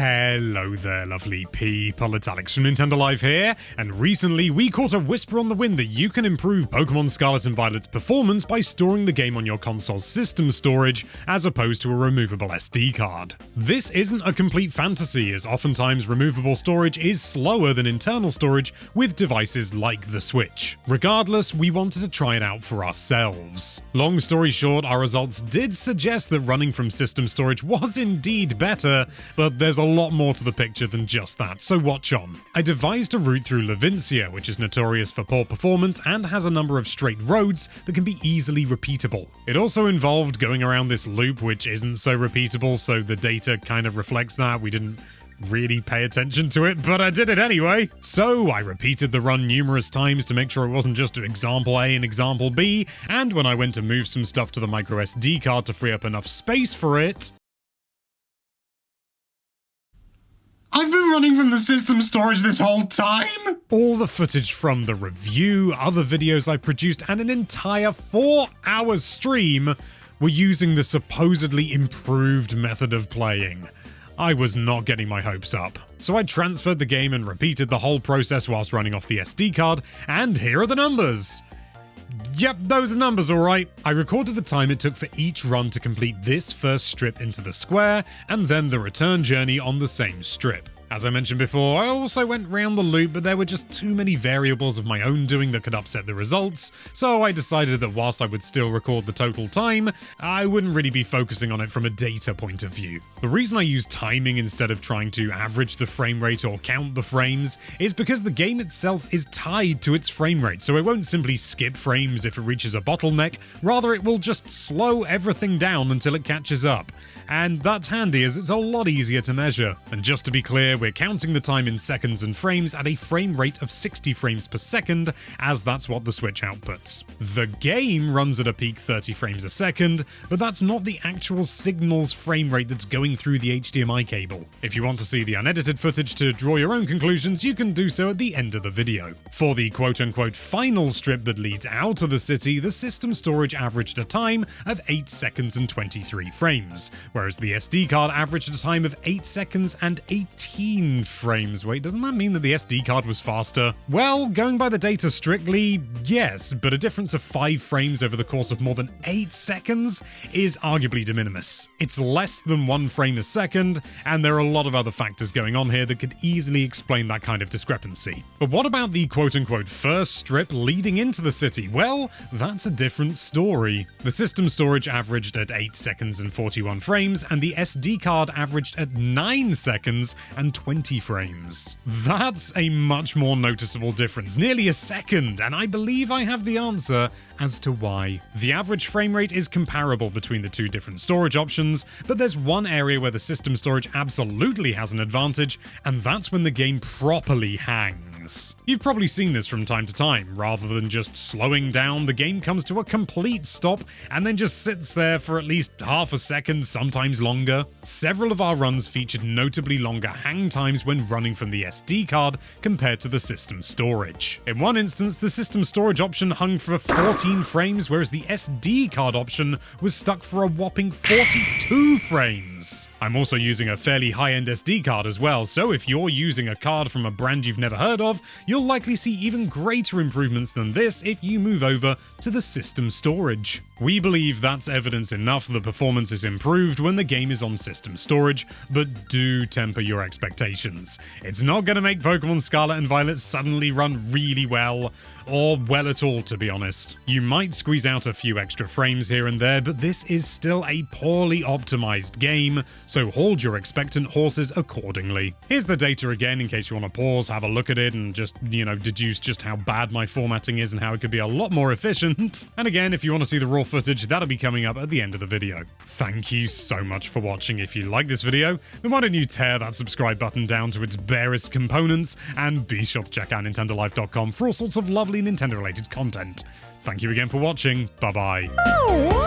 Hello there, lovely people. It's Alex from Nintendo Live here, and recently we caught a whisper on the wind that you can improve Pokemon Scarlet and Violet's performance by storing the game on your console's system storage as opposed to a removable SD card. This isn't a complete fantasy, as oftentimes removable storage is slower than internal storage with devices like the Switch. Regardless, we wanted to try it out for ourselves. Long story short, our results did suggest that running from system storage was indeed better, but there's a lot more to the picture than just that, so watch on. I devised a route through Levincia, which is notorious for poor performance and has a number of straight roads that can be easily repeatable. It also involved going around this loop, which isn't so repeatable, so the data kind of reflects that. We didn't really pay attention to it, but I did it anyway. So I repeated the run numerous times to make sure it wasn't just example A and example B, and when I went to move some stuff to the micro SD card to free up enough space for it, I've been running from the system storage this whole time! All the footage from the review, other videos I produced, and an entire 4-hour stream were using the supposedly improved method of playing. I was not getting my hopes up. So I transferred the game and repeated the whole process whilst running off the SD card, and here are the numbers! Yep, those are numbers, alright. I recorded the time it took for each run to complete this first strip into the square, and then the return journey on the same strip. As I mentioned before, I also went round the loop, but there were just too many variables of my own doing that could upset the results, so I decided that whilst I would still record the total time, I wouldn't really be focusing on it from a data point of view. The reason I use timing instead of trying to average the frame rate or count the frames is because the game itself is tied to its frame rate, so it won't simply skip frames if it reaches a bottleneck, rather it will just slow everything down until it catches up. And that's handy as it's a lot easier to measure. And just to be clear, we're counting the time in seconds and frames at a frame rate of 60 frames per second, as that's what the Switch outputs. The game runs at a peak 30 frames a second, but that's not the actual signal's frame rate that's going through the HDMI cable. If you want to see the unedited footage to draw your own conclusions, you can do so at the end of the video. For the quote-unquote final strip that leads out of the city, the system storage averaged a time of 8 seconds and 23 frames, whereas the SD card averaged a time of 8 seconds and 18 frames. Wait, doesn't that mean that the SD card was faster? Well, going by the data strictly, yes, but a difference of 5 frames over the course of more than 8 seconds is arguably de minimis. It's less than 1 frame a second, and there are a lot of other factors going on here that could easily explain that kind of discrepancy. But what about the quote-unquote first strip leading into the city? Well, that's a different story. The system storage averaged at 8 seconds and 41 frames, and the SD card averaged at 9 seconds and 20 frames. That's a much more noticeable difference, nearly a second, and I believe I have the answer as to why. The average frame rate is comparable between the two different storage options, but there's one area where the system storage absolutely has an advantage, and that's when the game properly hangs. You've probably seen this from time to time. Rather than just slowing down, the game comes to a complete stop and then just sits there for at least half a second, sometimes longer. Several of our runs featured notably longer hang times when running from the SD card compared to the system storage. In one instance, the system storage option hung for 14 frames, whereas the SD card option was stuck for a whopping 42 frames. I'm also using a fairly high-end SD card as well, so if you're using a card from a brand you've never heard of, you'll likely see even greater improvements than this if you move over to the system storage. We believe that's evidence enough that performance is improved when the game is on system storage, but do temper your expectations. It's not going to make Pokemon Scarlet and Violet suddenly run really well, or well at all, to be honest. You might squeeze out a few extra frames here and there, but this is still a poorly optimized game, so hold your expectant horses accordingly. Here's the data again in case you want to pause, have a look at it, and just, deduce just how bad my formatting is and how it could be a lot more efficient. And again, if you want to see the raw footage, that'll be coming up at the end of the video. Thank you so much for watching. If you like this video, then why don't you tear that subscribe button down to its barest components, and be sure to check out nintendolive.com for all sorts of lovely Nintendo-related content. Thank you again for watching. Bye-bye.